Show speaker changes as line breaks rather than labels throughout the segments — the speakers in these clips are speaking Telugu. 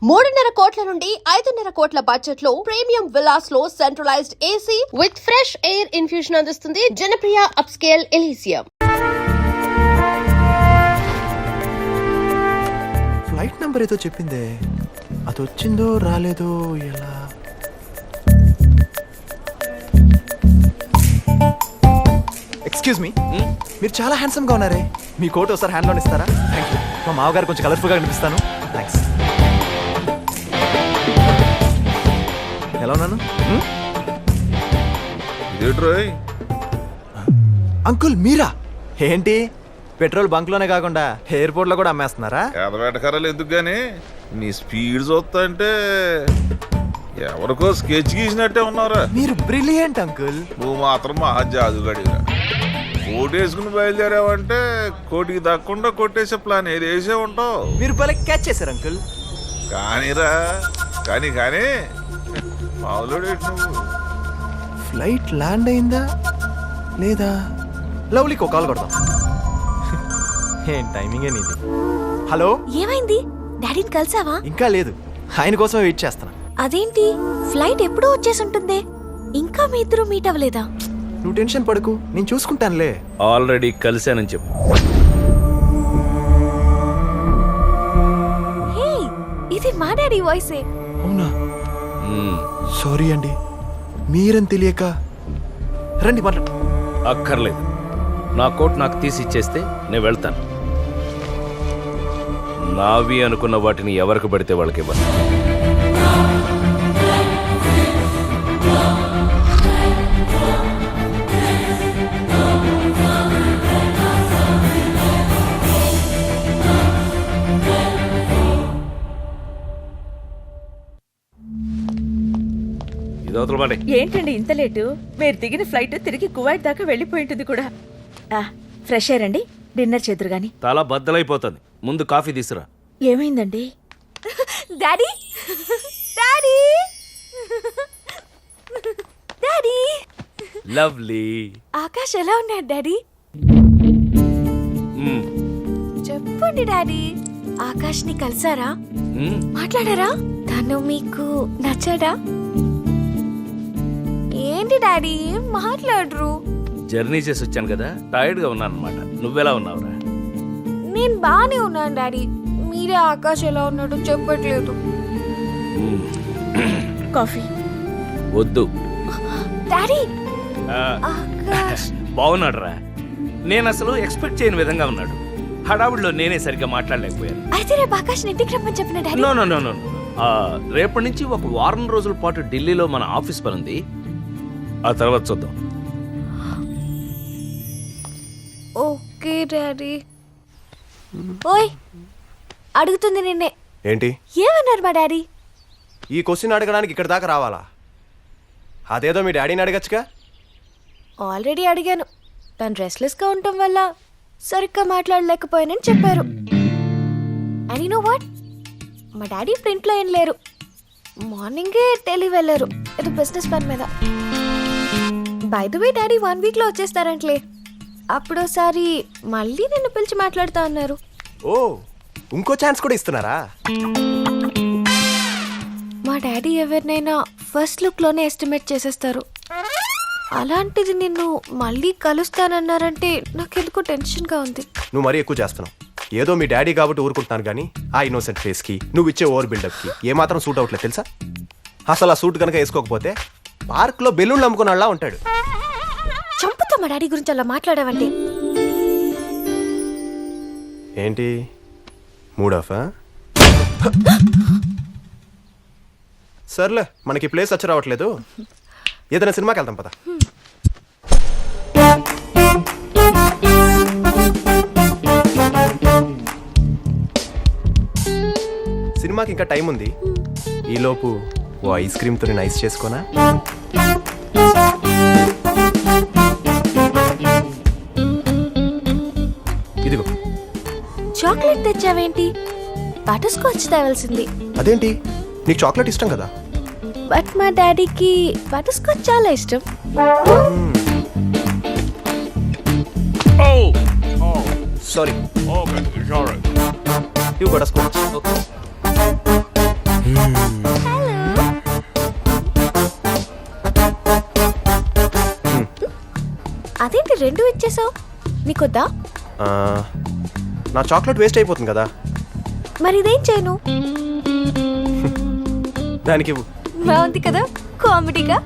3.5 కోట్ల నుండి 5.5 కోట్ల బడ్జెట్ లో ప్రీమియం విల్లాస్ లో centralised AC with fresh air infusion అందిస్తుంది Janapriya upscale Elysium.
Flight number ఏదో చెప్పిందే, అది వచ్చిందో రాలేదో ఎలా? ఎక్స్క్యూజ్ మీ, మీరు చాలా హ్యాండ్సమ్ గా ఉన్నారే. మీ కోట్ ఒకసారి హ్యాండ్ లోన్ ఇస్తారా? Thank you. మా మామగారు కొంచెం కలర్ఫుల్ గా కనిపిస్తాను. థ్యాంక్స్. ఎలా ఉన్నాను అంకుల్? మీరా? ఏంటి పెట్రోల్ బంక్ లోనే కాకుండా ఎయిర్పోర్ట్ లో కూడా అమ్మేస్తున్నారా?
ఎదవేటకరాలు ఎందుకు గానీ నీ స్పీడ్ చూస్తా అంటే ఎవరికో స్కెచ్ గీసినట్టే ఉన్నారా.
మీరు బ్రిలియంట్ అంకుల్.
నువ్వు మాత్రం మహా జాదుగడిగా కోటి వేసుకుని బయలుదేరావంటే కోటికి దక్కకుండా కొట్టేసే ప్లాన్ ఏది వేసే ఉంటావు.
మీరు భలే క్యాచ్ చేశారు అంకుల్.
కానీరా కానీ మామూలుడు నువ్వు.
ఫ్లైట్ ల్యాండ్ అయిందా లేదా? లవ్లీకి ఒక కాల్ కొడదాం. ఏం టైమింగ్ నీది. హలో,
ఏమైంది? డాడీని కలిసావా?
ఇంకా లేదు, ఆయన కోసమే వెయిట్ చేస్తున్నా.
అదేంటి, ఫ్లైట్ ఎప్పుడో వచ్చేసి ఉంటుంది, ఇంకా మీ ఇద్దరు మీట్ అవ్వలేదా?
నువ్వు టెన్షన్ పడకు, నేను చూసుకుంటానులే.
ఆల్రెడీ కలిశానని చెప్పు.
హే, ఇది మా డాడీ వాయిసే.
అవునా? సారీ అండి, మీరని తెలియక. రండి మాట్లాడు.
అక్కర్లేదు, నా కోట్ నాకు తీసి ఇచ్చేస్తే నేను వెళ్తాను. నావి అనుకున్న వాటిని ఎవరికి పడితే వాళ్ళకి ఇవ్వను.
ఏంటండి ఇంత లేటు? మీరు దిగిన ఫ్లైట్ తిరిగి కువైట్ దాకా వెళ్ళిపోయింటుంది కూడా. ఫ్రెష్ అయ్యారండి, డిన్నర్ చేదురు గాని.
తల బద్దలైపోతుంది, ముందు కాఫీ తీసురా.
ఏమైందండి?
Daddy, daddy, daddy.
Lovely.
Akash ఎలా ఉన్నాడు డాడీ?
మ్మ్.
చెప్పండి డాడీ, ఆకాష్ ని కలిసారా?
మ్మ్.
మాట్లాడారా? తను మీకు నచ్చాడా? ఏంటి డాడీ మాట్లాడరు?
జర్నీ చేసి వచ్చాను కదా, టైర్డ్ గా ఉన్నాను అనమాట. నువ్వెలా ఉన్నావురా?
నేను బానే ఉన్నాను డాడీ, మీరే ఆకాష్ ఎలా ఉన్నాడో చెప్పట్లేదు.
కాఫీ
వద్దు.
డాడీ,
ఆ,
ఆకాష్
బాగున్నాడురా. నేను అసలు ఎక్స్పెక్ట్ చేయని విధంగా ఉన్నాడు. హడావుడిలో నేనే సరిగ్గా మాట్లాడలేకపోయాను.
అయితే రేపు ఆకాష్ ఇంటికి రమ్మని చెప్పిన daddy.
No no no no. రేపటి నుంచి ఒక వారం రోజుల పాటు ఢిల్లీలో మన ఆఫీస్ పని ఉంది, ఆ తర్వాత చూద్దాం.
Okay daddy. ఓయ్, అడుగుతుంది నిన్నే.
ఏంటి?
ఏమన్నారు మా డాడీ?
ఈ క్వశ్చన్ అడగడానికి ఇక్కడ దాకా రావాలా? అదేదో మీ డాడీని అడగచ్చుగా.
ఆల్రెడీ అడిగాను, తను రెస్ట్లెస్గా ఉండటం వల్ల సరిగ్గా మాట్లాడలేకపోయానని చెప్పారు. అండ్ యు నో వాట్, మా డాడీ ప్రింట్లో ఏం లేరు, మార్నింగే ఢిల్లీ వెళ్ళారు ఏదో బిజినెస్ పని మీద. బై ద వే డాడీ 1 వీక్లో వచ్చేస్తారంట్లే. అప్పుడోసారి మళ్ళీ నిన్ను పిలిచి మాట్లాడుతా అన్నారు.
ఓ, ఇంకో ఛాన్స్ కూడా ఇస్తున్నారా?
మా డాడీ ఎవరినైనా ఫస్ట్ లుక్లోనే ఎస్టిమేట్ చేసేస్తారు. అలాంటిది నిన్ను మళ్ళీ కలుస్తానన్నారంటే నాకెందుకో టెన్షన్గా ఉంది.
నువ్వు మరీ ఎక్కువ చేస్తున్నావు. ఏదో మీ డాడీ కాబట్టి ఊరుకుంటున్నాను కానీ ఆ ఇన్నోసెంట్ ఫేస్కి నువ్వు ఇచ్చే ఓవర్ బిల్డప్కి ఏమాత్రం సూట్ అవట్లేదు తెలుసా? అసలు ఆ సూట్ కనుక వేసుకోకపోతే పార్క్లో బెలూన్లు అమ్ముకున్నాళ్ళ ఉంటాడు.
చంపుతా మా డాడీ గురించి అలా మాట్లాడావంటే.
ఏంటి మూడ్ ఆఫా? సర్లే, మనకి ప్లేస్ వచ్చి రావట్లేదు, ఏదైనా సినిమాకి వెళ్తాం పద. సినిమాకి ఇంకా టైం ఉంది, ఈలోపు ఓ ఐస్ క్రీమ్తో నేను ఐస్ చేసుకోనా? ఇదిగో.
చాక్లెట్ తెచ్చావేంటి? బటర్ స్కాచ్ తేవాల్సింది.
అదేంటి, నీకు చాక్లెట్ ఇష్టం కదా?
బట్ మా డాడీకి బటర్ స్కాచ్ చాలా ఇష్టం.
సారీ. ఇవి బటర్ స్కాచ్.
రెండు ఇచ్చేసావు, నీకొద్దా?
ఆ, నా చాక్లెట్ వేస్ట్ అయిపోతుంది కదా,
మరి ఇదేం చేయను?
దానికి ఇవ్వు.
బాగుంది కదా కామెడీగా.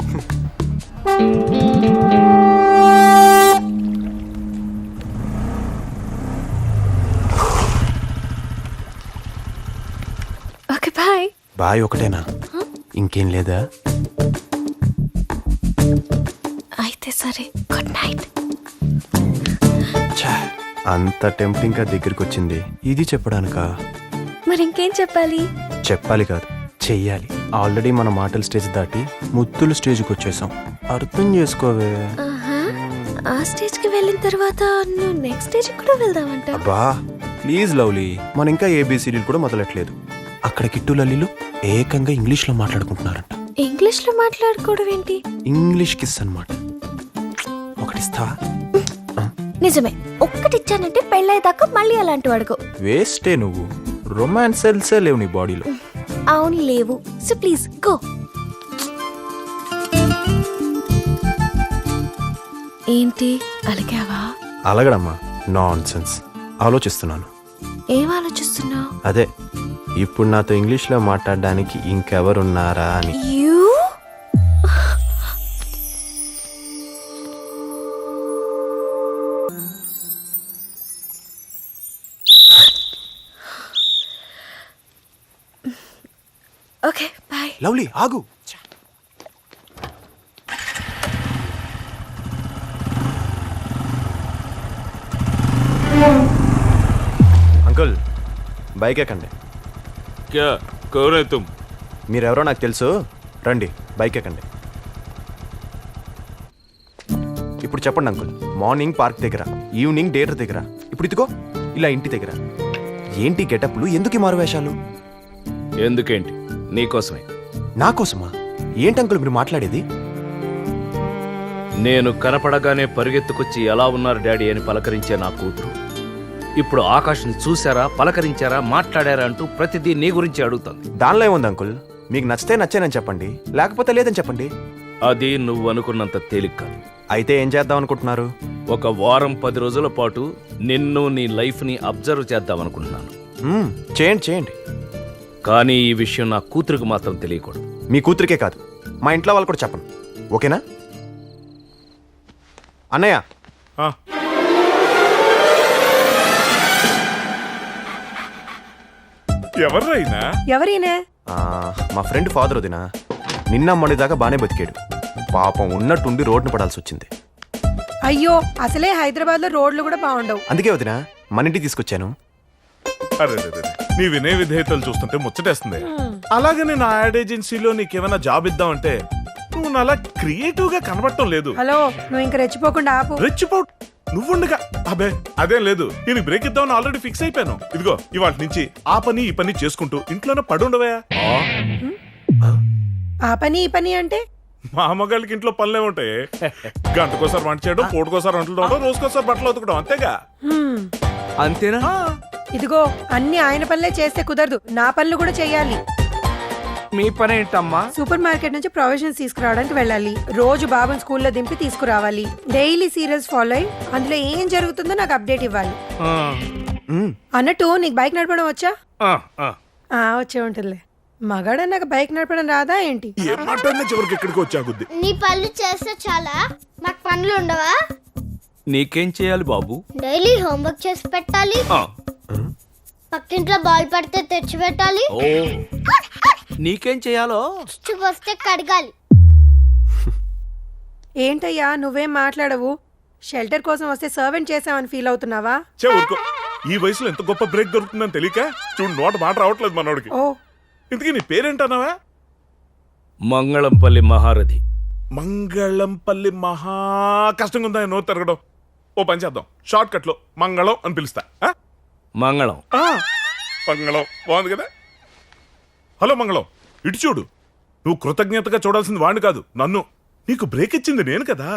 Okay bye.
బాయ్ ఒకటేనా, ఇంకేం లేదా?
అయితే సరే, గుడ్ నైట్.
ఛా, అంత టెంప్టింగ్ గా దగ్గరికి వచ్చింది, ఇది చెప్పడానికా?
మరి ఇంకేం చెప్పాలి?
చెప్పాలి కాదు, చెయ్యాలి. ఆల్రెడీ మన మాటల స్టేజ్ దాటి ముత్తుల స్టేజ్కి వచ్చేసాం, అర్థం చేసుకోవే.
ఆహా, ఆ స్టేజ్ కి వెళ్ళిన తర్వాత నువ్వు నెక్స్ట్ స్టేజ్ కూడా వెళ్దామంట.
అబ్బా ప్లీజ్ లవ్లీ, మన ఇంకా ఏబిసిడీలు కూడా మొదలట్లేదు. అక్కడ కిట్టు లల్లీలు ఏకంగా ఇంగ్లీష్ లో మాట్లాడుకుంటున్నారంట.
ఇంగ్లీష్ లో మాట్లాడుకోవడం ఏంటి?
ఇంగ్లీష్ కిస్ అన్నమాట. ఒకటిస్తా?
నిజమే, ఒక్కటిచ్చానంటే పెళ్ళయ్యేదాకా మళ్ళీ అలాంటి వాడుకో.
వేస్టే నువ్వు, రొమాన్స్ సెల్సే లేవు నీ బాడీలో.
అవును లేవు, సో ప్లీజ్ గో. ఏంటి అలిగావా?
అలగడమ్మా, నాన్ సెన్స్. ఆలోచిస్తున్నాను.
ఏం ఆలోచిస్తున్నావు?
అదే, ఇప్పుడు నాతో ఇంగ్లీష్ లో మాట్లాడడానికి ఇంకెవరున్నారా అని.
You okay boy.
లవ్లీ ఆగు. అంకుల్ బైక్ ఎక్కండి.
క్యా కౌన్ హై తుమ్?
మీరెవరో నాకు తెలుసు, రండి బైక్ ఎక్కండి. ఇప్పుడు చెప్పండి అంకుల్, మార్నింగ్ పార్క్ దగ్గర, ఈవినింగ్ థియేటర్ దగ్గర, ఇప్పుడు ఇదిగో ఇలా ఇంటి దగ్గర. ఏంటి గెటప్లు, ఎందుకు ఈ మారువేషాలు?
ఎందుకేంటి, నీకోసమే.
నా కోసమా? ఏంటి అంకుల్ మీరు మాట్లాడేది?
నేను కనపడగానే పరిగెత్తుకొచ్చి ఎలా ఉన్నారు డాడీ అని పలకరించే నా కూతురు ఇప్పుడు ఆకాశం చూసారా, పలకరించారా, మాట్లాడారా అంటూ ప్రతిదీ నీ గురించి అడుగుతుంది.
దానిలో ఏముంది అంకుల్, మీకు నచ్చితే నచ్చానని చెప్పండి, లేకపోతే లేదని చెప్పండి.
అది నువ్వు అనుకున్నంత తేలిక కాదు.
అయితే ఏం చేద్దాం అనుకుంటున్నారు?
ఒక వారం 10 రోజుల పాటు నిన్ను నీ లైఫ్ని అబ్జర్వ్ చేద్దాం అనుకుంటున్నాను.
చేయండి చేయండి.
కానీ ఈ విషయం నా కూతురికి మాత్రం తెలియకూడదు.
మీ కూతురికే కాదు, మా ఇంట్లో వాళ్ళు కూడా చెప్పను, ఓకేనా? అన్నయ్య,
ఎవర్రైనా?
ఎవరైనా?
మా ఫ్రెండ్ ఫాదర్ వదినా, నిన్న మొన్న దాకా బానే బతికాడు. పాపం ఉన్నట్టుండి రోడ్డును పడాల్సి వచ్చింది.
అయ్యో, అసలే హైదరాబాద్ లో రోడ్లు కూడా బాగుండవు.
అందుకే వదినా మన ఇంటికి తీసుకొచ్చాను.
అరే నీ వినయ విధేయతలు చూస్తుంటే ముచ్చటేస్తుంది. అలాగే నేను ఆ యాడ్ ఏజెన్సీలో నీకేమైనా జాబ్ ఇద్దామంటే నువ్వు నాలా క్రియేటివ్ గా కనబడటం లేదు.
హలో, నువ్వు ఇంకా రెచ్చిపోకుండా ఆపు.
రెచ్చిపో, నువ్వుండగా. అబే అదేం లేదు, నేను బ్రేక్ ఇద్దామని ఆల్రెడీ ఫిక్స్ అయిపోయాను. ఇదిగో ఇవాళ నుంచి ఆ పని ఈ పని చేసుకుంటూ ఇంట్లోనే పడుండవా.
ఆ పని ఈ పని అంటే?
మా అమ్మగారికి ఇంట్లో పనులే ఉంటాయి. గంటకోసారి వంట చేయడం, పూటకోసారి వంటలు తోవడం, రోజుకోసారి బట్టలు ఉతకడం, అంతేగా.
అంతేనా?
ఇదిగో అన్ని ఆయన పనులే చేస్తే కుదరదు, నా పనులు కూడా చెయ్యాలి.
మీ పని ఏంటమ్మా?
సూపర్ మార్కెట్ నుంచి ప్రొవిజన్స్ తీసుకురావడానికి వెళ్ళాలి, రోజు బాబుని స్కూల్లో దింపి తీసుకురావాలి, డైలీ సీరియల్స్ ఫాలో అయ్యి అందులో ఏం జరుగుతుందో నాకు అప్డేట్ ఇవ్వాలి. అన్నట్టు నీకు బైక్ నడపడం వచ్చా? వచ్చే ఉంటుందిలే. మగాడ నాకు బైక్ నడపడం రాదా ఏంటి?
ఏం మాట్లాడినా చివరికి ఎక్కడికి వచ్చాగుద్ది.
నీ పనులు చేస్తే చాలా, మాకు పనులు ఉండవా?
నీకేం చేయాలి బాబు?
డైలీ హోంవర్క్ చేసి పెట్టాలి, పక్కింట్లో బాల్ పడితే తెచ్చి పెట్టాలి,
ఓ, నీకేం చేయాలో?
వస్తే కడగాలి.
ఏంటయ్యా నువ్వేం మాట్లాడవు? షెల్టర్ కోసం వస్తే సర్వెంట్ చేసామని ఫీల్ అవుతున్నావా?
ఊరుకో, ఈ వయసులో ఎంత గొప్ప బ్రేక్ దొరుకుతుందని తెలియక చూడు నోట మాట రావట్లేదు మనోడికి.
ఓ,
ఇంతకీ నీ పేరేంటన్నావా?
మంగళంపల్లి మహారథి.
మంగళంపల్లి మహా కష్టంగా ఉందా నోరు తిరగడం. ఓ పని చేద్దాం, షార్ట్ కట్ లో మంగళం అని పిలుస్తా.
మంగళం.
మంగళం బాగుంది కదా. హలో మంగళం, ఇటు చూడు. నువ్వు కృతజ్ఞతగా చూడాల్సింది వాడిని కాదు, నన్ను. నీకు బ్రేక్ ఇచ్చింది నేను కదా.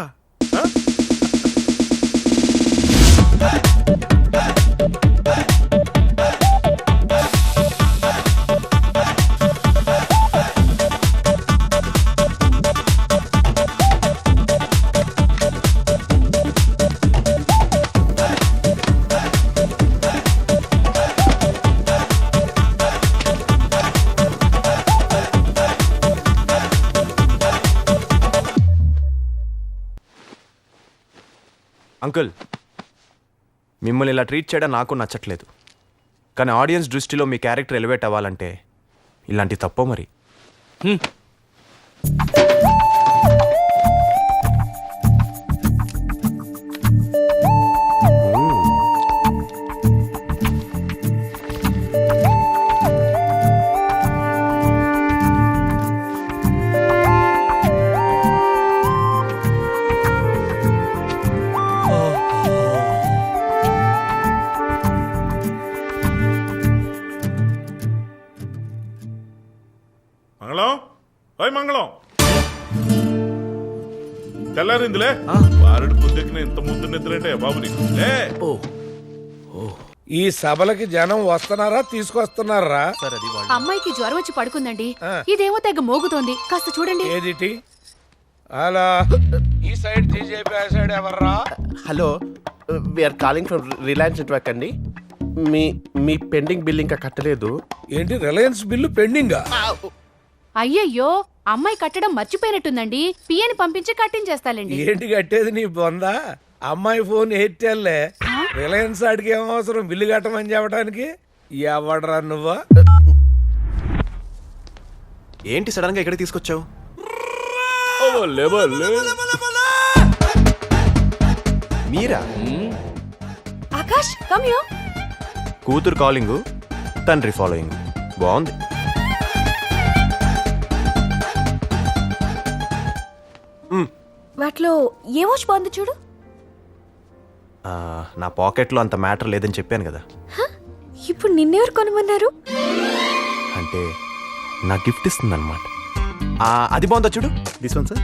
అంకుల్ మిమ్మల్ని ఇలా ట్రీట్ చేయడం నాకు నచ్చట్లేదు, కానీ ఆడియన్స్ దృష్టిలో మీ క్యారెక్టర్ ఎలివేట్ అవ్వాలంటే ఇలాంటి తప్పో మరి.
మంగళం, ఓయ్ మంగళం, తెల్లారిందిలే. వారుడి పొద్దుకిన ఇంత ముద్దు నిద్రంటే బాబు నీకు లే.
ఈ సభలకి జనం వస్తున్నారా తీసుకొస్తున్నారా?
అమ్మాయికి జ్వరం వచ్చి పడుకుందండి. ఇదేమో తెగ మోగుతోంది, కాస్త చూడండి.
ఏదిటి అలా ఈ సైడ్ జీజేపీ ఆ సైడ్ ఎవర్రా?
Hello, we are calling from Reliance network అండి. మీ మీ పెండింగ్ బిల్ ఇంకా కట్టలేదు.
ఏంటి రిలయన్స్ బిల్లు పెండింగా?
అయ్యయ్యో, అమ్మాయి కట్టడం మర్చిపోయినట్టుందండి. పియని పంపించి కట్టించేస్తాలండి.
ఏంటి కట్టేది నీ బొందా? అమ్మాయి ఫోన్ ఎయిర్టెల్లే. రిలయన్స్ ఆడికి ఏం అవసరం బిల్లు కట్టమని చెప్పడానికి? ఎవడరా నువ్వా?
ఏంటి సడన్ గా ఇక్కడ తీసుకొచ్చావు? మీరా?
Akash come here.
కూతురు కాలింగ్, తండ్రి ఫాలోయింగ్. బాగుంది.
వాటిలో ఏ వాచ్ బాగుంది చూడు.
నా పాకెట్లో అంత మ్యాటర్ లేదని చెప్పాను కదా.
ఇప్పుడు నిన్నెవరు కొనమన్నారు?
అంటే నా గిఫ్ట్ ఇస్తుందన్నమాట. అది బాగుందా చూడు. This one sir.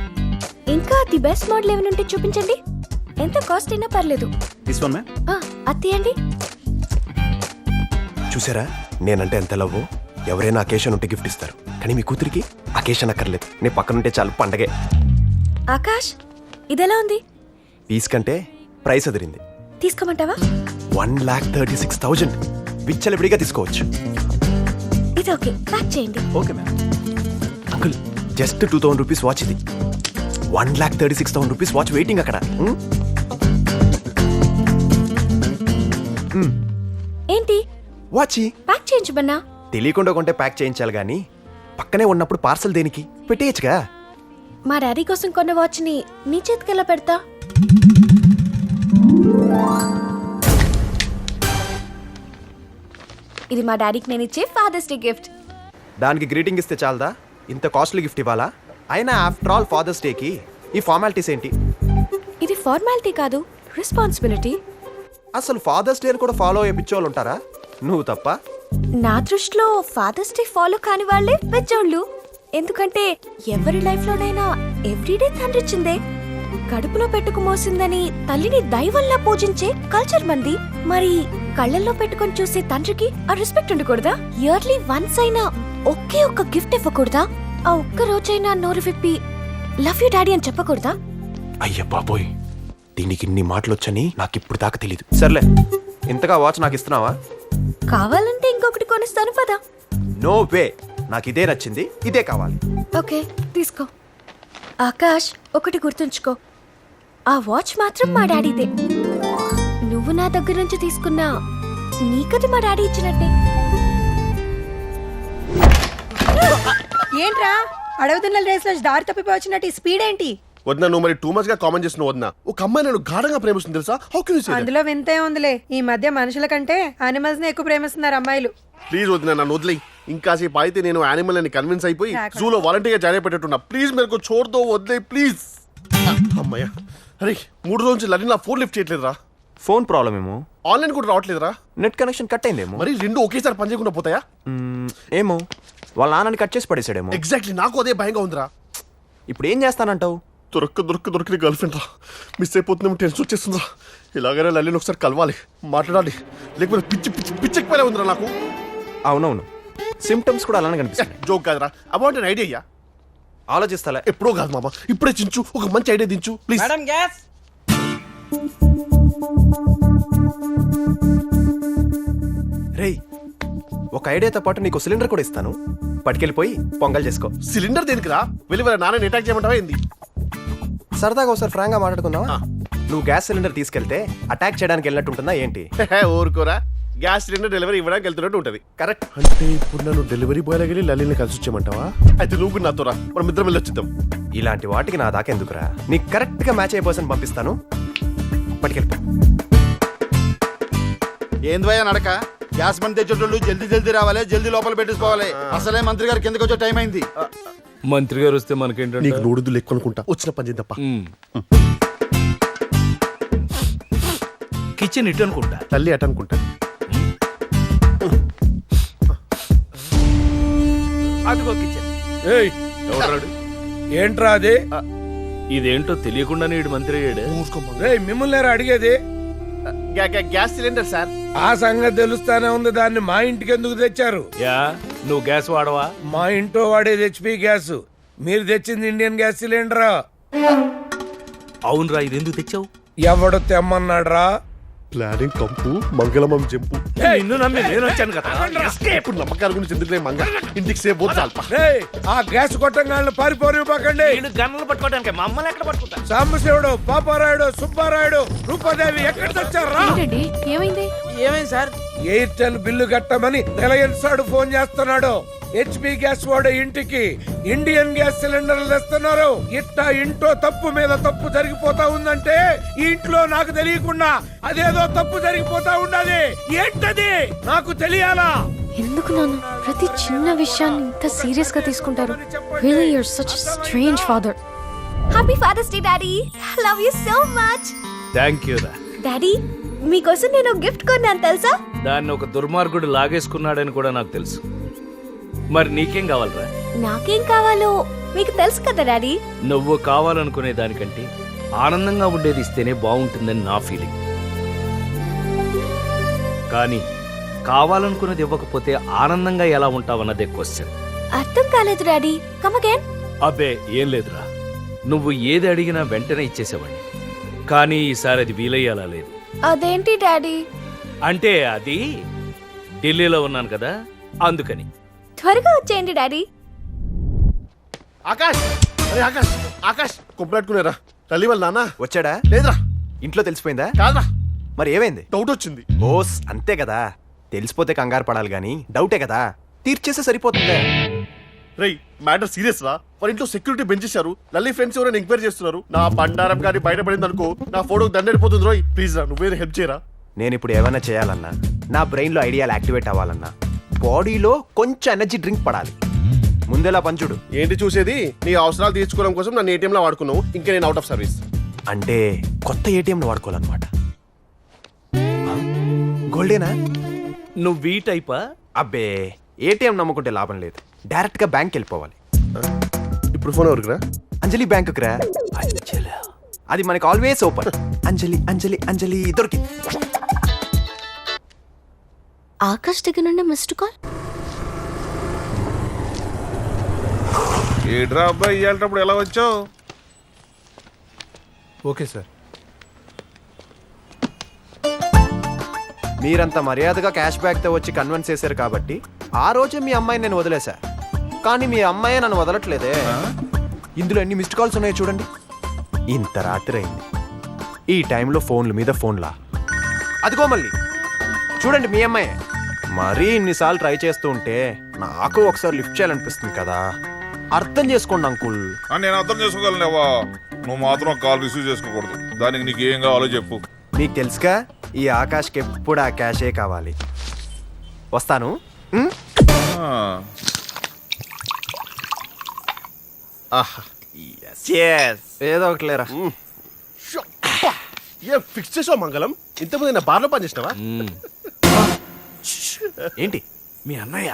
ఇంకా ది బెస్ట్ మోడల్ ఏమైనా ఉంటే చూపించండి. ఎంత కాస్ట్ అయినా పర్లేదు.
This one ma'am.
అది తీయండి.
చూసారా నేనంటే ఎంత లవ్. ఎవరైనా అకేషన్ ఉంటే గిఫ్ట్ ఇస్తారు, కానీ మీ కూతురికి అకేషన్ అక్కర్లేదు. నేను పక్కనుంటే చాలు పండగే.
ఆకాష్ ఇదెలా ఉంది?
పీస్ కంటే ప్రైస్ అదిరింది.
తీసుకోమంటావా?
1,36,000 విచ్చలవిడిగా తీసుకోవచ్చు.
ఇది ఓకే, ప్యాక్ చేయండి.
Okay ma'am. Uncle just 2,000 rupees watch ఇది. 1,36,000 రూపీస్ వాచ్ వెయిటింగ్ అక్కడ.
ఏంటి
వాచ్
ప్యాక్ చేయించమన్నా?
తెలియకుండా కొంటే ప్యాక్ చేయించాలి, కానీ పక్కనే ఉన్నప్పుడు పార్సల్ దేనికి? పెట్టేయచ్చుగా.
మా డాడీ కోసం కొన్న వాచ్ ని నీ చేతికెలా పెడతా? ఇది మా డాడీకి నేను ఇచ్చే ఫాదర్స్ డే గిఫ్ట్.
దానికి గ్రీటింగ్ ఇస్తే చాలదా? ఇంత కాస్ట్లీ గిఫ్ట్ ఇవ్వాలా? అయినా ఆఫ్టర్ ఆల్ ఫాదర్స్ డేకి ఈ ఫార్మాలిటీస్ ఏంటి?
ఇది ఫార్మాలిటీ కాదు, రెస్పాన్సిబిలిటీ.
అసలు ఫాదర్స్ డే కూడా ఫాలో అయ్యే పిచ్చోళ్ళు ఉంటారా? నువ్వు తప్ప.
నా దృష్టిలో ఫాదర్స్ డే ఫాలో కాని వాళ్ళే పెద్దోళ్ళు. ఎందుకంటే ఎవరి లైఫ్ లోనైనా ఎవ్రీడే తండ్రిచ్చిందే. కడుపులో పెట్టుకు మోసిందని తల్లిని దైవంలా పూజించే కల్చర్ మంది. మరి కళ్ళల్లో పెట్టుకొని చూసే తండ్రికి ఆ రెస్పెక్ట్ ఉండకూడదా? ఇయర్లీ వన్స్ అయినా ఒకే ఒక్క గిఫ్ట్ ఇవ్వకూడదా? ఆ ఒక్క రోజైనా నోరు విప్పి లవ్ యూ డాడీ అని చెప్పకూడదా?
అయ్య బాబోయ్, దీనికి ఇన్ని మాటలు వచ్చని నాకు ఇప్పుడు దాకా తెలీదు. సర్లే, ఇంతగా వాచ్ నాకు ఇస్తున్నావా?
కావాలంటే ఇంకొకటి కొనిస్తాను పదా.
నో వే, నాకు ఇదే నచ్చింది, ఇదే కావాలి.
ఓకే తీసుకో. ఆకాష్ ఒకటి గుర్తుంచుకో, ఆ వాచ్ మాత్రం మా డాడీదే. నువ్వు నా దగ్గర నుంచి తీసుకున్నా నీకది మా డాడీ ఇచ్చినట్టే.
ఏంట్రా అడవుతున్న రేస్ లో దారి తప్పిపోయి వచ్చినట్టు ఈ స్పీడ్ ఏంటి?
వద్దా, నువ్వు మరి టూ మచ్ గా కామెంట్ చేస్తున్నావు. వద్దా, ఒక అమ్మాయి నేను గాఢంగా ప్రేమిస్తుంది తెలుసా? How can you say that?
అందులో వింతే ఉందిలే. ఈ మధ్య మనుషుల కంటే యానిమల్స్ ని ఎక్కువ ప్రేమిస్తున్నారు అమ్మాయిలు.
ప్లీజ్ వద్దా, నన్ను వదిలేయి. ఇంకాసేపు అయితే నేను యానిమల్ అని కన్విన్స్ అయిపోయి జూలో వాలంటీర్గా జాయిన్ అయిపోయేట్టున్నా. ప్లీజ్ మేరకు చోర్దో, వదిలే ప్లీజ్. అమ్మయ్యా, అరే 3 రోజుల నుంచి లలిన్ నా ఫోన్ లిఫ్ట్ చేయట్లేదురా.
ఫోన్ ప్రాబ్లం ఏమో,
ఆన్లైన్ కూడా రావట్లేదురా.
నెట్ కనెక్షన్ కట్ అయిందేమో.
మరి 2 ఒకేసారి పని చేయకుండా పోతాయా?
ఏమో, వాళ్ళ నాన్నని కట్ చేసి పడేసాడేమో.
ఎగ్జాక్ట్లీ, నాకు అదే భయంగా ఉందిరా.
ఇప్పుడు ఏం చేస్తానంటావు?
దొరికిన గర్ల్ ఫ్రెండ్ రా. మిస్ అయిపోతుందేమో, టెన్షన్ వచ్చేస్తుందిరా. ఇలాగైనా లలిన్ ఒకసారి కలవాలి, మాట్లాడాలి. లేకపోతే పిచ్చెక్కిపోలే ఉందిరా నాకు.
అవునవును, సిమ్టమ్స్ కూడా అలానే కనిపిస్తాయి.
జోక్ కాదురా, అబౌట్ అన్ ఐడియా.
ఆలోచిస్తాలే.
ఎప్పుడో కాదు మామ, ఇప్పుడే చించు. ఒక మంచి ఐడియా దించు ప్లీజ్.
రేయ్, ఒక ఐడియాతో పాటు నీకు సిలిండర్ కూడా ఇస్తాను. పట్టుకెళ్ళిపోయి పొంగల్ చేసుకో.
సిలిండర్ దేనికి రా? వెళ్ళి వాళ్ళ నాన్నని అటాక్ చేయమంటావా ఏంది?
సరదాగా ఒకసారి ఫ్రాంక్గా మాట్లాడుకుందామా? నువ్వు గ్యాస్ సిలిండర్ తీసుకెళ్తే అటాక్ చేయడానికి వెళ్ళినట్టు ఉంటుందా ఏంటి?
ఊరుకోరా, గ్యాస్ సిలిండర్ డెలివరీ ఇవ్వడానికి వెళ్తున్నట్టు ఉంటది.
కరెక్ట్.
అంటే ఇప్పుడు నన్ను డెలివరీ బాయ్ వెళ్ళి లలిని కలిసి వచ్చేయమంటావా? అయితే నువ్వు కూడా నాతో రా, మనం ఇద్దరం వెళ్ళి వచ్చేద్దాం.
ఇలాంటి వాటికి నా దాకా ఎందుకురా? నీకు కరెక్ట్ గా మ్యాచ్ అయ్యే పర్సన్ పంపిస్తాను, పట్టుకెళ్ళిపో.
ఏంద్వయ్యా నడక? గ్యాస్ బండ్ తెచ్చేటోళ్ళు జల్దీ జల్దీ రావాలి, జల్దీ లోపల పెట్టేసుకోవాలి. అసలే మంత్రి గారు కిందకి వచ్చే టైం అయింది.
మంత్రి గారు వస్తే మనకేంటంటే
నీకు నోడుదులు ఎక్కువ అనుకుంటా, వచ్చిన పని చేద్దాం.
కిచెన్ ఇటు అనుకుంటా.
తల్లి అట అనుకుంటా.
అదిగో కిచెన్.
ఏయ్,
ఎవరాడు?
ఏంట్రా అది?
ఇదేంటో తెలియకుండానే ఇడు మంత్రి అయ్యాడు.
రేయ్, మిమ్మల్ని అడిగేది
గ్యాస్ సిలిండర్ సార్.
ఆ సంగతి తెలుస్తానే ఉంది, దాన్ని మా ఇంటికి ఎందుకు తెచ్చారు?
యా, నువ్వు గ్యాస్ వాడవా?
మా ఇంట్లో వాడేది హెచ్పి గ్యాస్, మీరు తెచ్చింది ఇండియన్ గ్యాస్ సిలిండర్.
అవునరా, ఇది ఎందుకు తెచ్చావు?
ఎవడు తెమ్మన్నాడ్రా?
ప్లానింగ్ కంపు, మంగళమం జంపు.
నిన్ను నమ్మి నేను వచ్చాను కదా.
ఇప్పుడు నమ్మకాల గురించి ఎందుకు మంగ, ఇంటికి సేపు పోతే చాలు.
రేయ్, ఆ గ్యాస్ కొట్టంగాళ్ళు పారిపోనివ్వకండి.
గన్నులు పట్టుకోవడానికి మమ్మల్ని ఎక్కడ పట్టుకుంటా?
సాంబశివుడు, పాపారాయుడు, సుబ్బారాయుడు, రూపాదేవి ఎక్కడ తెచ్చారా?
ఏంటండి ఏమైంది?
ఏమైంది సార్? ఎయిర్టెల్ బిల్లు కట్టమని రిలయన్స్ వాడు ఫోన్ చేస్తున్నాడు. హెచ్పి గ్యాస్ వాడు ఇంటికి ఇండియన్ గ్యాస్ సిలిండర్లు తెస్తున్నారు. ఇట్టా ఇంట్లో తప్పు మీద తప్పు జరిగిపోతా ఉందంటే ఈ ఇంట్లో నాకు తెలియకుండా అదేదో తప్పు జరిగిపోతా ఉన్నది. ఏంటది నాకు తెలియాలా?
ఎందుకు నాన్న ప్రతి చిన్న విషయాన్ని ఇంత సీరియస్ గా తీసుకుంటారు? Really, you're such a strange father. Happy Father's Day, Daddy. Love you so much.
Thank you రా.
Daddy, మీకోసం నేను గిఫ్ట్ కొన్నాను తెలుసా?
దాన్ని ఒక దుర్మార్గుడు లాగేసుకున్నాడని కూడా నాకు తెలుసు. మరి నీకేం కావాలరా?
నాకేం కావాలో మీకు తెలుసు కదా డాడీ.
నువ్వు కావాలనుకునే దానికంటే ఆనందంగా ఉండేది ఇస్తేనే బాగుంటుందని నా ఫీలింగ్. కానీ కావాలనుకున్నది ఇవ్వకపోతే ఆనందంగా ఎలా ఉంటావన్నదే క్వశ్చన్.
అర్థం కాలేదు డాడీ. Come again.
అబ్బే ఏం లేదురా, నువ్వు ఏది అడిగినా వెంటనే ఇచ్చేసేవాడిని. కానీ ఈసారి అది వీలయ్యేలా లేదు.
అదేంటి డాడీ?
అంటే అది ఢిల్లీలో ఉన్నాను కదా, అందుకని.
త్వరగా వచ్చేయండి డాడీ.
ఆకాష్, అరే ఆకాష్, ఆకాష్ కొప్పలాట్టుకునేరా. తల్లి వాళ్ళ నాన్న
వచ్చాడా?
లేదురా.
ఇంట్లో తెలిసిపోయిందా?
కాదురా,
మరి ఏమైంది?
డౌట్ వచ్చింది.
ఓస్, అంతే కదా. తెలిసిపోతే కంగారు పడాలి గాని డౌటే కదా, తీర్చేస్తే సరిపోతుందే.
రేయ్, మ్యాటర్ సీరియస్ రా. వాళ్ళ ఇంట్లో సెక్యూరిటీ బెంచేశారు. లల్లి ఫ్రెండ్స్ ఎవరైనా ఎంక్వైరీ చేస్తున్నారు. నా బండారం కానీ బయటపడింది అనుకో, నా ఫోటోకి దండడిపోతుంది రోయ్. ప్లీజ్ రా, నువ్వేదో హెల్ప్ చేయరా.
నేను ఇప్పుడు ఏమైనా చేయాలన్నా, నా బ్రెయిన్ లో ఐడియాలు యాక్టివేట్ అవ్వాలన్నా, బాడీలో కొంచెం ఎనర్జీ డ్రింక్ పడాలి. ముందేలా పంచుడు.
ఏంటి చూసేది? నీ అవసరాలు తీర్చుకోవడం కోసం నన్ను ఏటీఎం లో వాడుకున్నావు. ఇంకా నేను అవుట్ ఆఫ్ సర్వీస్.
అంటే కొత్త ఏటీఎంలో వాడుకోవాలన్నమాట. గోల్డేనా?
నువ్వు ఈ టైపా?
అబ్బే, ఏటీఎం నమ్ముకుంటే లాభం లేదు. డైరెక్ట్ గా బ్యాంక్ వెళ్ళిపోవాలి.
ఇప్పుడు ఫోన్ ఎవరికి రా?
అంజలి బ్యాంకుకి రా. అది మనకి ఆల్వేస్ ఓపెన్. అంజలి అంజలి అంజలి దొరికింది.
ఆకాష్ దగ్గర నుండి మిస్డ్ కాల్.
ఏడ్రా అబ్బాయి, ఇయ్యాలటప్పుడు ఎలా వచ్చావు?
Okay sir. మీరంత మర్యాదగా క్యాష్ బ్యాక్ తో వచ్చి కన్విన్స్ చేశారు కాబట్టి ఆ రోజే మీ అమ్మాయిని నేను వదిలేశా. కానీ మీ అమ్మాయి నన్ను వదలట్లేదే. ఇందులో ఎన్ని మిస్డ్ కాల్స్ ఉన్నాయో చూడండి. ఇంత రాత్రి అయింది, ఈ టైంలో ఫోన్ల మీద ఫోన్లా. అదిగో మళ్ళీ చూడండి మీ అమ్మాయి. మరీ ఇన్నిసార్లు ట్రై చేస్తూ ఉంటే నాకు ఒకసారి లిఫ్ట్ చేయాలనిపిస్తుంది కదా. అర్థం చేసుకోండి అంకుల్.
నేను అర్థం చేసుకోగలనేవా? నువ్వు మాత్రం కాల్ రిసీవ్ చేసుకోకూడదు. దానికి నీకు ఏం కావాలో చెప్పు.
మీకు తెలుసుగా, ఈ ఆకాష్కి ఎప్పుడు ఆ క్యాషే కావాలి. వస్తాను. ఏదో ఒకటి లేరా.
ఏ ఫిక్స్ చేసావు మంగళం? ఇంతకుముందు నా బార్లో పని చేసినావా?
ఏంటి మీ అన్నయ్య?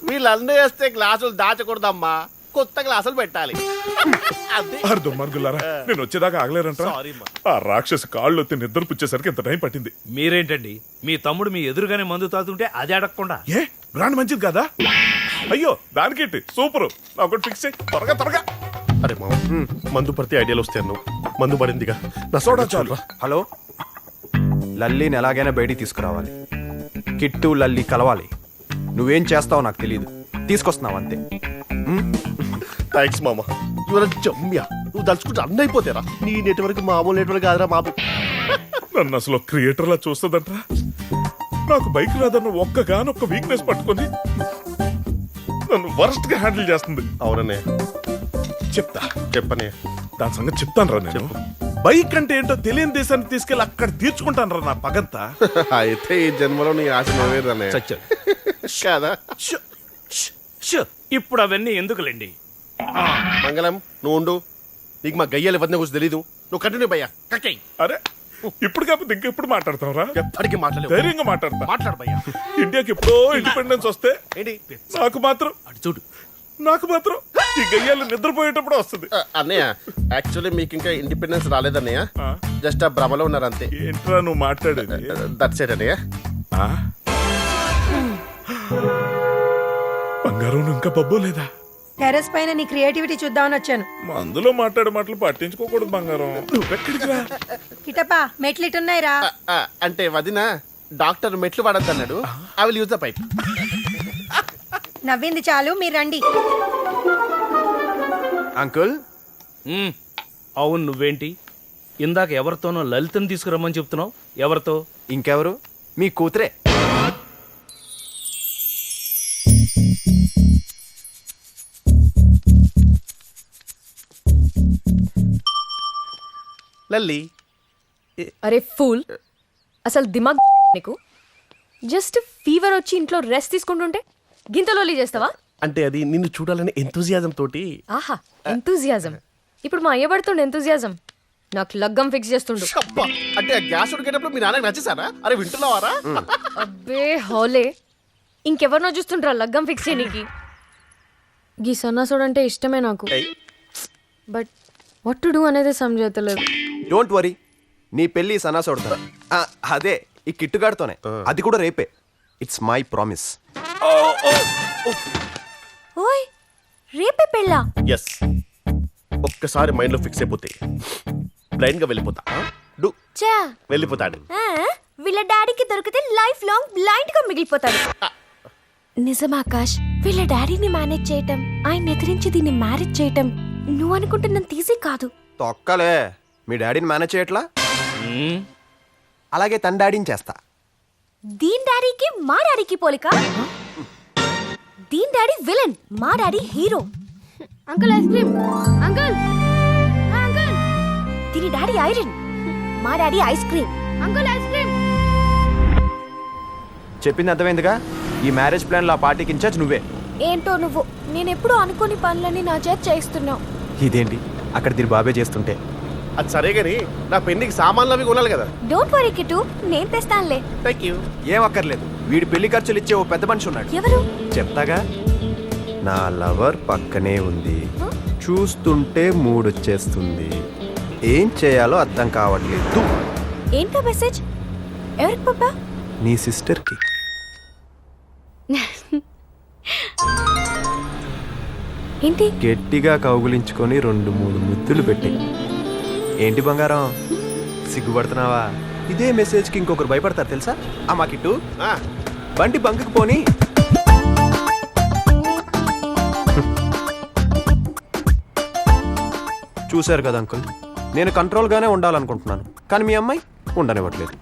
వీళ్ళు అన్నయ్య వస్తే గ్లాసులు దాచకూడదమ్మా, కొత్త గ్లాసులు పెట్టాలి.
అర్థం మార్గులారా, నేను వచ్చేదాకా ఆగలేరంట. ఆ రాక్షసి కాళ్ళు వచ్చి నిద్ర పుచ్చేసరికి ఎంత టైం పట్టింది.
మీరేంటండి, మీ తమ్ముడు మీ ఎదురుగానే మందు తాగుతుంటే అది అడగకుండా?
ఏ బ్రాండ్ మంచిది కదా? అయ్యో దానికేంటి, సూపర్. ఒకటి ఫిక్స్ చేయి త్వరగా త్వరగా.
అరే మామ, మందు పడితే ఐడియాలు వస్తాయి. నువ్వు మందు పడిందిగా, నా సోడా చాలు.
హలో, లల్లీని ఎలాగైనా బయటికి తీసుకురావాలి. కిట్టు లల్లి కలవాలి. నువ్వేం చేస్తావో నాకు తెలియదు, తీసుకొస్తున్నావు అంతే.
థ్యాంక్స్ మామ, యు ఆర్ జమ్యా. నువ్వు తలుచుకుంటే అన్నీ అయిపోతారా. నీ నెట్వర్క్ మామూలు నెట్వర్క్ కాదురా బాబు.
నన్ను అసలు క్రియేటర్లా చూస్తుందంట్రా. నాకు బైక్ రాదన్న ఒక్క వీక్నెస్ పట్టుకొని నన్ను వరస్ట్ గా హ్యాండిల్ చేస్తుంది.
అవుననే
చెప్తా,
చెప్పనే.
దాని సంగతి చెప్తాను రా. నేను బైక్ అంటే ఏంటో తెలియని దేశానికి తీసుకెళ్ళి అక్కడ తీర్చుకుంటాను రా నా పగంతా.
అయితే ఈ జన్మలో నీ ఆశ నెరవేరనే కాదా.
ఇప్పుడు అవన్నీ ఎందుకులేండి.
మంగళం నువ్వు ఉండు. నీకు మా గయ్యాలు ఇవన్నీ గురించి తెలీదు. నువ్వు కంటిన్యూ భయ్యా.
అరే ఇప్పుడు కాకపోతే ఇంకెప్పుడు మాట్లాడతావురా?
ఎప్పటికీ మాట్లాడలేదు.
ధైర్యంగా మాట్లాడతా.
మాట్లాడు భయ్యా.
ఇండియాకి ఎప్పుడో ఇండిపెండెన్స్ వస్తే
ఏంటి
నాకు మాత్రం ఈ గయ్యాలు నిద్రపోయేటప్పుడు వస్తుంది.
అన్నయ్య యాక్చువల్లీ మీకు ఇంకా ఇండిపెండెన్స్ రాలేదన్నయ్య. జస్ట్ ఆ భ్రమలో ఉన్నారు అంతే.
ఏంట్రా నువ్వు మాట్లాడేది?
దట్స్ ఇట్ అన్నయ్య.
బంగారం ఇంకా బబ్బో లేదా?
టెర్రస్ పైన నీ క్రియేటివిటీ చూద్దామని వచ్చాను.
అందులో మాట్లాడే మాటలు పట్టించుకోకూడదు బంగారం. నువ్వెక్కడికి రా?
కిటపా మెట్లు ఇటున్నాయి రా.
అంటే వదిన డాక్టర్ మెట్లు వాడద్దు అన్నాడు. I will use the pipe.
నవ్వింది చాలు, మీరు రండి.
అంకుల్
అవును, నువ్వేంటి ఇందాక ఎవరితోనో లలితని తీసుకురమ్మని చెప్తున్నావు? ఎవరితో?
ఇంకెవరు? మీ కూతురే.
లల్లి.
అరే ఫూల్, అసలు దిమాగ్ నీకు? జస్ట్ ఫీవర్ వచ్చి ఇంట్లో రెస్ట్ తీసుకుంటుంటే గింతలోలి చేస్తావా?
అంటే అది నిన్ను చూడాలని ఎంతూజియాజం తోటి.
ఆహా, ఎంతూజియాజం. ఇప్పుడు మా అయ్య పడుతుండే ఎంతూజియాజం నాకు లగ్గం ఫిక్స్ చేస్తుండు.
అంటే గ్యాస్ ఉడికేటప్పుడు మీ నాన్నకి నచ్చేసారా? అరే వింటున్నావారా?
అబ్బే హోలే, ఇంకెవరినో చూస్తుండ్రా లగ్గం ఫిక్స్ చేయనీకి. గీ సన్నాసుడు అంటే ఇష్టమే నాకు, బట్ వాట్ టు డూ అనేది సమజేతలేదు.
డోంట్ వరీ, నీ పెళ్లి సన్నాసోడుతా. అదే ఈ కిట్టుగాడితోనే, అది కూడా రేపే. It's my promise.
ఓయ్, రేపే పెళ్ళా?
ఎస్. ఒక్కసారి మైండ్ లో ఫిక్స్ అయిపోతే బ్లైండ్ గా వెళ్ళిపోతా. వెళ్ళిపోతాడు.
వీళ్ళ డాడీకి దొరికితే లైఫ్ లాంగ్ బ్లైండ్ గా మిగిలిపోతాడు. నిజం ఆకాష్, వీళ్ళ డాడీని మేనేజ్ చేయటం, ఆయన ఎదిరించి దీన్ని మ్యారేజ్ చేయటం నువ్వు అనుకుంటున్నంత ఈజీ కాదు.
తొక్కలే, మీ డాడీని మేనేజ్ చేయట్లా? అలాగే తన డాడీని చేస్తా.
దీన్ డాడీకి మా డాడీకి పోలిక. దీన్ డాడీ విలన్, మా daddy hero. Uncle ice cream. Uncle uncle. దీని డాడీ ఐరన్, మా daddy ice cream. Uncle ice cream.
చెప్పింది అర్థమైందిగా? ఈ మ్యారేజ్ ప్లాన్ లో ఆ పార్టీకి ఇన్ఛార్జ్ నువ్వే.
ఏంటో నువ్వు, నేనెప్పుడు అనుకోని పనులని నా చేత చేయిస్తున్నావు.
ఇదేంటి అక్కడ దీని బాబే చేస్తుంటే?
అది సరే గాని నా పెళ్లికి సామాన్లు అవి కొనాలి కదా.
డోంట్ వరీ కిట్టు, నేను తెస్తానులే.
Thank you.
ఏం అక్కర్లేదు, వీడి పెళ్లి ఖర్చులు ఇచ్చే ఓ పెద్ద మనిషి ఉన్నాడు.
ఎవరు?
చెప్తాగా. నా లవర్ పక్కనే ఉంది, చూస్తుంటే మూడొచ్చేస్తుంది. ఏం చేయాలో అర్థం కావట్లేదు.
ఏంటో మెసేజ్? ఎవరికి పాపా?
నీ సిస్టర్కి.
ఏంటి?
గట్టిగా కౌగులించుకొని 2-3 ముద్దులు పెట్టి. ఏంటి బంగారం సిగ్గుపడుతున్నావా? ఇదే మెసేజ్కి ఇంకొకరు భయపడతారు తెలుసా? అమ్మా కిట్టు, బండి బంకుకు పోని. చూశారు కదా అంకుల్, నేను కంట్రోల్గానే ఉండాలనుకుంటున్నాను, కానీ మీ అమ్మాయి ఉండనివ్వట్లేదు.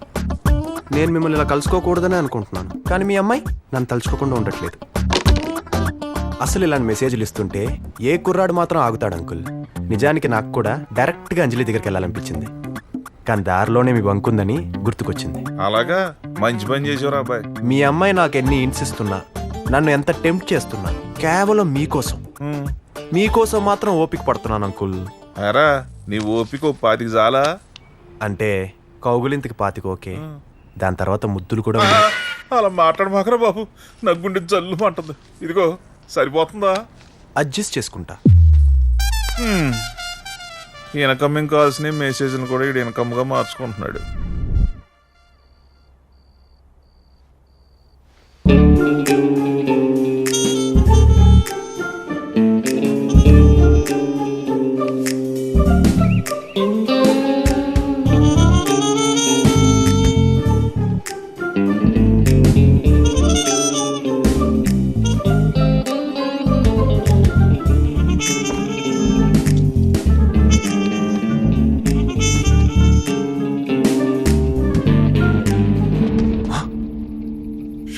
నేను మిమ్మల్ని ఇలా కలుసుకోకూడదనే అనుకుంటున్నాను, కానీ మీ అమ్మాయి నన్ను తలుచుకోకుండా ఉండట్లేదు. అసలు ఇలాంటి మెసేజ్లు ఇస్తుంటే ఏ కుర్రాడు మాత్రం ఆగుతాడు అంకుల్? నిజానికి నాకు కూడా డైరెక్ట్గా అంజలి దగ్గరికి వెళ్ళాలనిపించింది, కానీ దారిలోనే మీ బంకుందని గుర్తుకొచ్చింది.
అలాగా, మంచి పని చేసేవారు అబ్బాయి.
మీ అమ్మాయి నాకు ఎన్ని హింసిస్తున్నా, నన్ను ఎంత టెంప్ట్ చేస్తున్నా, కేవలం మీకోసం మీకోసం మాత్రం ఓపిక పడుతున్నాను అంకుల్.
అరా నీ ఓపిక 10 చాలా?
అంటే కౌగులింతకి 25 ఓకే, దాని తర్వాత ముద్దులు కూడా.
అలా మాట్లాడమాకరా బాబు, నాకు గుండె జల్లు అంటుంది. ఇదిగో సరిపోతుందా?
అడ్జస్ట్ చేసుకుంటా.
ఇన్కమింగ్ కాల్స్ని మెసేజ్ని కూడా ఇక్కడ ఇన్కమ్గా మార్చుకుంటున్నాడు.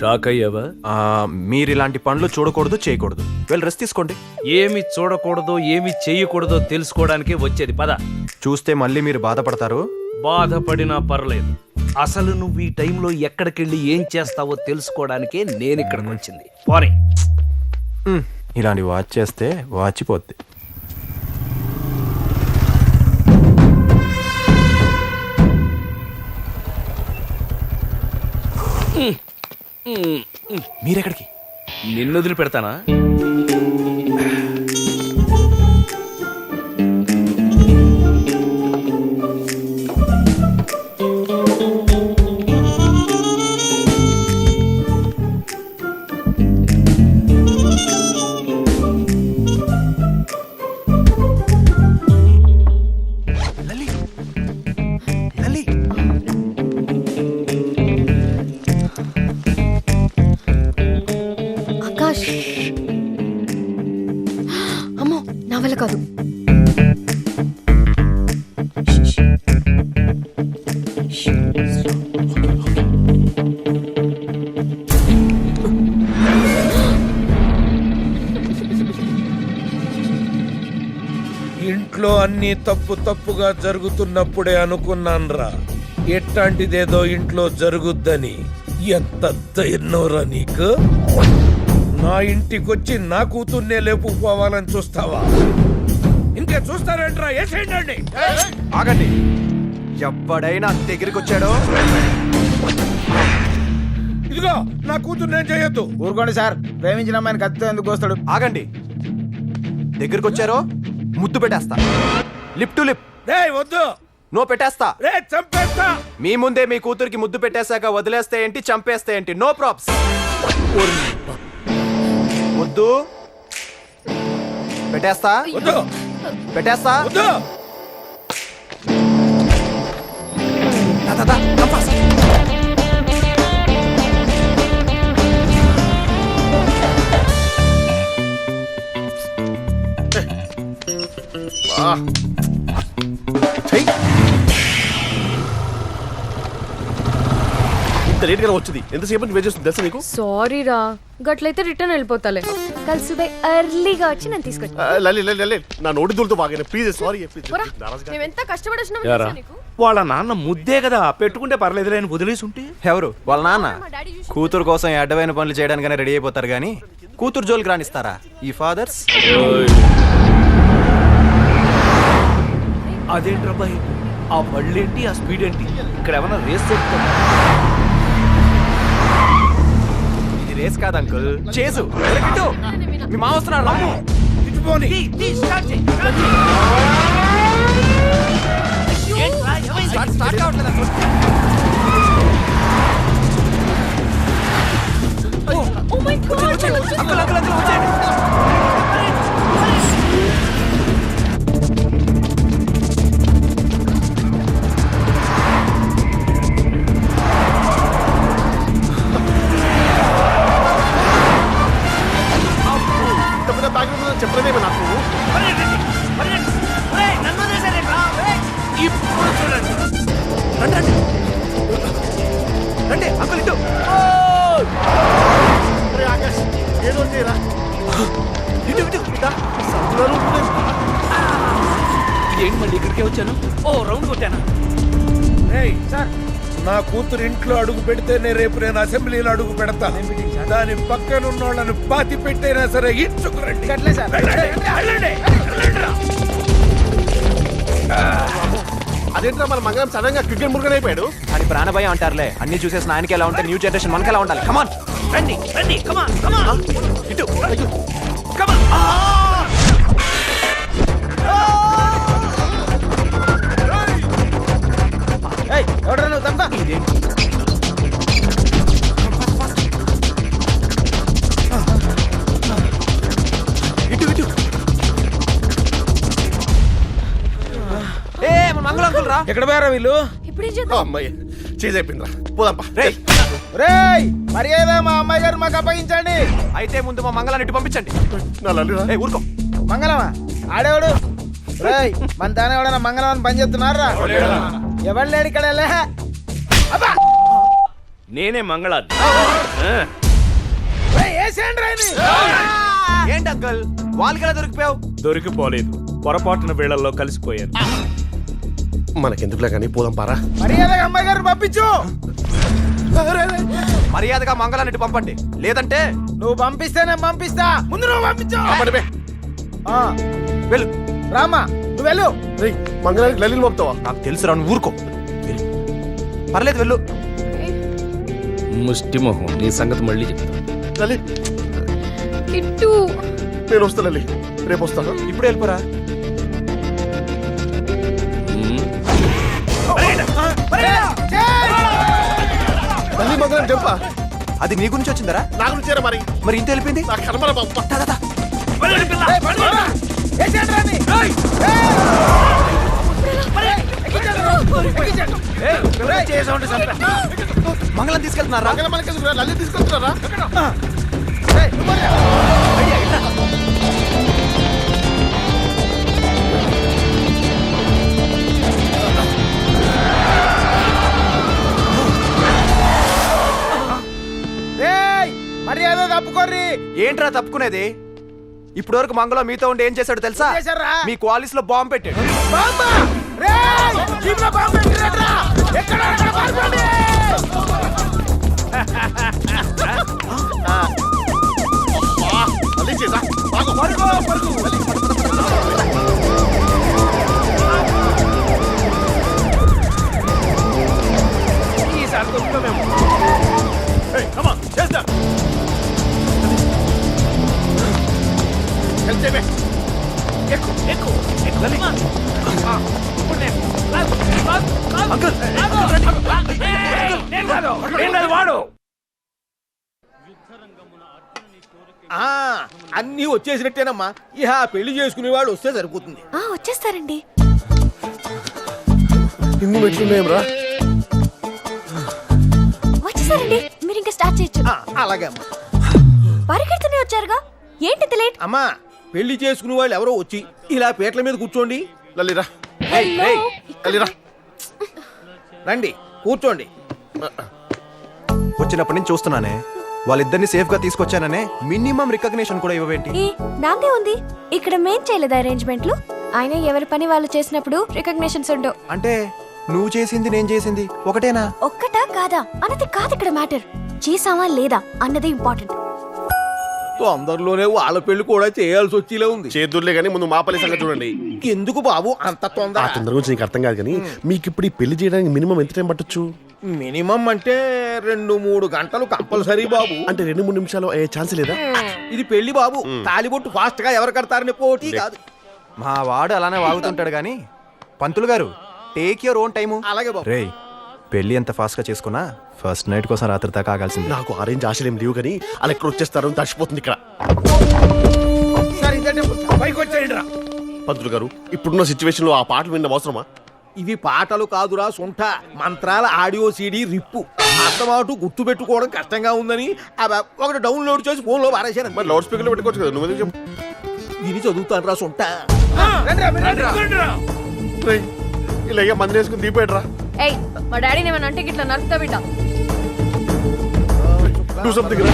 షాక్ అయ్యావా?
మీరు ఇలాంటి పనులు చూడకూడదు, చేయకూడదు. వెళ్ళి రెస్ట్ తీసుకోండి.
ఏమి చూడకూడదో ఏమి చెయ్యకూడదో తెలుసుకోవడానికే వచ్చేది. పద.
చూస్తే మళ్ళీ మీరు బాధపడతారు.
బాధపడినా పర్లేదు, అసలు నువ్వు ఈ టైంలో ఎక్కడికెళ్ళి ఏం చేస్తావో తెలుసుకోవడానికే నేను ఇక్కడికి వచ్చింది. పోనీ.
ఇలాంటి వాచ్ చేస్తే వాచిపోద్ది. మీరెక్కడికి?
నిన్ను వదిలి పెడతానా?
ఆకాష్, అమ్మో నా వల్ల కాదు.
ఇంట్లో అన్ని తప్పుగా జరుగుతున్నప్పుడే అనుకున్నాన్రా ఎట్లాంటిదేదో ఇంట్లో జరుగుద్దని. ఎంత ధైర్యంరా నీకు? నా ఇంటికొచ్చి నా కూతుర్నే లేపుకుపోవాలని చూస్తావా? ఇంకే చూస్తారంట్రా, వేసేయండి.
ఆగండి. ఎవడైనా దగ్గరికి వచ్చాడో
ఇదిగో నా కూతురు నేను చేయొద్దు.
ఊరుకోండి సార్, ప్రేమించిన అమ్మాయిని కత్తితో ఎందుకు వస్తాడు?
ఆగండి. దగ్గరికి వచ్చారో ముద్దు పెట్టేస్తా. Lip to lip.
వద్దు.
నో పెట్టేస్తా.
చంపేస్తా.
మీ ముందే మీ కూతురికి ముద్దు పెట్టేశాక వదిలేస్తే ఏంటి, చంపేస్తే ఏంటి? No probs. ముద్దు పెట్టేస్తా.
వద్దు.
పెట్టేస్తా.
వద్దు.
ఇంత లేట్ గా వచ్చింది. ఎంతసేపు వెయిట్ చేస్తుంది తెలుసా నీకు?
సారీ రా, గట్లయితే రిటర్న్ వెళ్ళిపోతాలే. కలిసి ఎర్లీగా వచ్చి నేను తీసుకొచ్చా.
లలి నా నోటి దూలతో బాగా ప్లీజ్. సారీ.
మేమెంత కష్టపడి
యారా, వాళ్ళ నాన్న ముద్దే కదా, పెట్టుకుంటే పర్లేదు అని వదిలేసి ఉంటే.
ఎవరు వాళ్ళ నాన్న? కూతురు కోసం అడ్డమైన పనులు చేయడానికనే రెడీ అయిపోతారు గానీ కూతురు జోలికి రానిస్తారా ఈ ఫాదర్స్?
అదేంట్రా బాయ్, ఆ బళ్ళేంటి, ఆ స్పీడ్ ఏంటి? ఇక్కడ ఏమన్నా రేస్ చెప్తా?
ఇది రేస్ కాదు అంకుల్, చేసు. మీ మా వస్తున్నాడు.
చెప్పలేదేమో నాకు.
ఇప్పుడు చూడండి.
రండి అంకుల్ ఇటు.
ఆకాష్ ఏదో చేయరా.
ఏంటి మళ్ళీ ఇక్కడికే వచ్చాను? ఓ రౌండ్ కొట్టాను.
సార్, నా కూతురు ఇంట్లో అడుగు పెడితేనే రేపు నేను అసెంబ్లీలో అడుగు పెడతాను. దాని పక్కన ఉన్న వాళ్ళని పాతి పెట్టైనా సరే ఇచ్చుకురండి.
అదేంటా మన మంగళం సడన్ గా క్రికెట్ మురుగన్ అయిపోయాడు.
అని ప్రాణభయం అంటారులే. అన్ని చూసేసిన ఆయనకి ఎలా ఉంటే న్యూ జనరేషన్ మనకి ఎలా ఉండాలి? కమాన్
రండి రండి, కమాన్ కమాన్.
ఇటు.
కమాన్.
ఎవడరా నువ్వు? తప్ప
ఇటు ఇటు. మన మంగళం అంకుల్ రా.
ఎక్కడ పోయారా వీళ్ళు?
ఇప్పుడేం చేద్దాం?
అమ్మాయి చేజ్ అయిపోయిందిరా. పోదాంపా.
రేయ్, మర్యాద మా అమ్మాయి గారు మాకు అప్పగించండి.
అయితే ముందు మా మంగళాన్ని ఇటు పంపించండి.
నా లల్లిరా.
ఊరుకో.
మంగళమా? ఆడేవాడు? రేయ్, మన దాని ఎవడన్నా మంగళం అని పని చేస్తున్నారా? ఎవరు లేడు ఇక్కడ.
నేనే మంగళాన్ని.
ఏంటి అంకల్ వాళ్ళకి ఎలా దొరికిపోయావు?
దొరికిపోలేదు, పొరపాటున వీళ్ళల్లో కలిసిపోయాను.
మనకెందుకులే కానీ పోదాం పారా.
మర్యాదగా అమ్మాయి గారు పంపించు.
మర్యాదగా మంగళాన్ని ఇటు పంపండి, లేదంటే
నువ్వు పంపిస్తే నేను పంపిస్తా. ముందు నువ్వు పంపించు. ఆ,
వెళ్ళు.
రామా నువ్వు వెళ్ళు.
మంగళానికి లలిని పంపుతావా?
నాకు తెలుసు రా, నువ్వు ఊరుకో. వెళ్ళు. పర్లేదు వెళ్ళు.
ముష్టి మొహం, నీ సంగతి మళ్ళీ చెప్తా.
లలి
కిట్టు
నేను వస్తా లలి, రేపు వస్తాను.
ఇప్పుడు వెళ్ళిపోరా.
లలి మంగళం చెప్పా.
అది నీ గురించి వచ్చిందరా?
నా గురించి చేరా మరి.
మరి ఇంత వెళ్ళిపోయింది.
నా కర్మల పంప.
మంగళం తీసుకెళ్తున్నారా?
లలి తీసుకెళ్తున్నారా?
మర్యాద తప్పుకోర్రి.
ఏంట్రా తప్పుకునేది? ఇప్పటి వరకు మంగళం మీతో ఉండి ఏం చేశాడు తెలుసా?
చేశారా?
మీ క్వాలిస్ లో బాంబు పెట్టాడు.
లలి చేసా
అన్ని వచ్చేసినట్టేనమ్మా. ఇహ పెళ్లి చేసుకునే వాళ్ళు వస్తే సరిపోతుంది.
వచ్చేస్తారండి.
ఇన్ని మెట్లున్నాయం రా.
వచ్చేసారండి, మీరు ఇంకా స్టార్ట్ చేయొచ్చు.
అలాగే అమ్మా.
పరిగెడుతూనే వచ్చారుగా, ఏంటి లేట్?
అమ్మా పెళ్లి చేసుకునే వాళ్ళు ఎవరో వచ్చి ఇలా పీటల మీద కూర్చోండి.
లలిరా లలిరా
రండి కూర్చోండి.
వచ్చినప్పటి నుంచి చూస్తున్నానే, వాళ్ళిద్దరిని సేఫ్ గా తీసుకొచ్చాననే మినిమం రికగ్నిషన్ కూడా ఇవ్వవేంటి?
నాదే ఉంది. ఇక్కడ మేం చేయలేదు అరేంజ్మెంట్లు. ఆయన ఎవరి పని వాళ్ళు చేసినప్పుడు రికగ్నిషన్స్ ఉండవు.
అంటే నువ్వు చేసింది నేను చేసింది ఒకటేనా?
ఒక్కటా కాదా అన్నది కాదు ఇక్కడ మ్యాటర్. చేసావా లేదా అన్నది ఇంపార్టెంట్.
తొందరలోనే వాళ్ళ పెళ్లి కూడా చేయాల్సి వచ్చేలా ఉంది.
చేదుర్లే కానీ ముందు మా పల్లి సంగతి చూడండి.
ఎందుకు బాబు అంత తొందర?
ఆ తొందర గురించి నీకు అర్థం కాదు కానీ మీకు ఇప్పుడు ఈ పెళ్లి చేయడానికి మినిమం ఎంత టైం పట్టొచ్చు?
మినిమం అంటే 2-3 గంటలు కంపల్సరీ బాబు.
అంటే 2-3 నిమిషాలు అయ్యే ఛాన్స్ లేదా?
ఇది పెళ్లి బాబు, తాలిబొట్టు ఫాస్ట్ గా ఎవరు కడతారని పోటీ కాదు.
మా వాడు అలానే వాగుతుంటాడు గాని పంతులు గారు టేక్ యువర్ ఓన్ టైము.
అలాగే బాబు.
రేయ్ పెళ్లి ఎంత ఫాస్ట్ గా చేసుకున్నా ఫస్ట్ నైట్ కోసం రాత్రి దాకా ఆగాల్సింది.
నాకు ఆరేంజ్ ఆశలేం లేవు కానీ అలా ఎక్కడ వచ్చేస్తారు తడిచిపోతుంది ఇక్కడ.
సరే ఇదంటే పైకి వచ్చేయండి రా.
పంతులు గారు ఇప్పుడున్న సిచ్యువేషన్ లో ఆ పాటలు విన్న అవసరమా?
ఇవి పాటలు కాదురా, సొంట మంత్రాల ఆడియో సీడీ రిప్పు. అర్థమాటు గుర్తు పెట్టుకోవడం కష్టంగా ఉందని ఒకటి డౌన్లోడ్ చేసి ఫోన్ లో పారేసాను.
మరి లౌడ్ స్పీకర్ లో పెట్టుకోవచ్చు కదా. నువ్వు చెప్పు.
విని చదువుతాను రా సొంట.
ఇలా మంది వేసుకుని దీపేట్రా.
ఏయ్ మా డాడీని ఏమన్నా అంటే ఇట్లా నరుకుతా బిడ్డ.
డూ సంథింగ్ రా.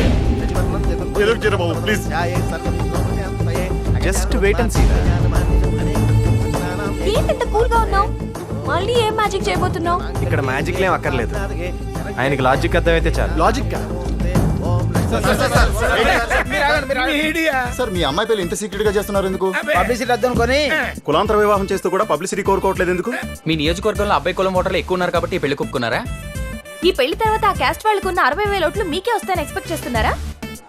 ఏదో చేయరా బాబు please.
Just wait and see.
ఏంటి కూల్ గా ఉన్నావు? మళ్ళీ ఏం మ్యాజిక్ చేయబోతున్నావు?
ఇక్కడ మ్యాజిక్ ఏం అక్కర్లేదు, ఆయనకి లాజిక్ అర్థమైతే చాలు.
లాజిక్
సార్ మీ అమ్మాయి పెళ్లి ఇంత సీక్రెట్ గా చేస్తున్నారు ఎందుకు?
పబ్లిసిటీ వద్దనుకొని
కులాంతర వివాహం చేస్తూ కూడా పబ్లిసిటీ కోరుకోవట్లేదు ఎందుకు?
మీ నియోజకవర్గంలో అబ్బాయి కులం ఓటర్లు ఎక్కువ ఉన్నారు కాబట్టి ఈ పెళ్లి ఒప్పుకున్నారా?
ఈ పెళ్లి తర్వాత ఆ క్యాస్ట్ వాళ్ళకున్న 60,000 ఓట్లు మీకే వస్తాయని ఎక్స్పెక్ట్ చేస్తున్నారా?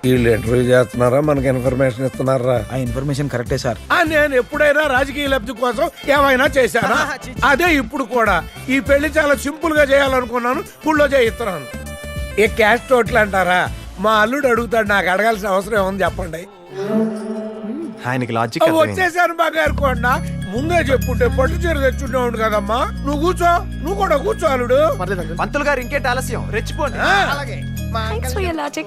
వీళ్ళు ఇంటర్వ్యూ చేస్తున్నారా, మనకి ఇన్ఫర్మేషన్ ఇస్తున్నారా?
ఆ ఇన్ఫర్మేషన్ కరెక్టే సార్.
నేను ఎప్పుడైనా రాజకీయ లబ్ధి కోసం ఏమైనా చేశానా? అదే ఇప్పుడు కూడా ఈ పెళ్లి చాలా సింపుల్ గా చేయాలనుకున్నాను, గుళ్ళో చేయిస్తున్నాను. ఏ క్యాస్ట్ ఓట్లు అంటారా? మా అల్లుడు అడుగుతాడు, నాకు అడగాల్సిన అవసరం ఏముంది చెప్పండి.
ఆయనకి లాజిక్
వచ్చేసాను బంగారు కొండ. ముందే చెప్పుంటే పట్టు చీర తెచ్చుండేవాడు కదమ్మా. నువ్వు కూర్చో, నువ్వు కూడా కూర్చో అల్లుడు.
పంతులు గారు ఇంకేంటి ఆలస్యం, రెచ్చిపోండి.
అలాగే
Thanks for your logic.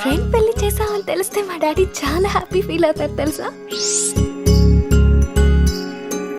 Friend పెళ్లి చేసామని తెలిస్తే మా డాడీ చాలా హ్యాపీ ఫీల్ అవుతారు తెలుసా?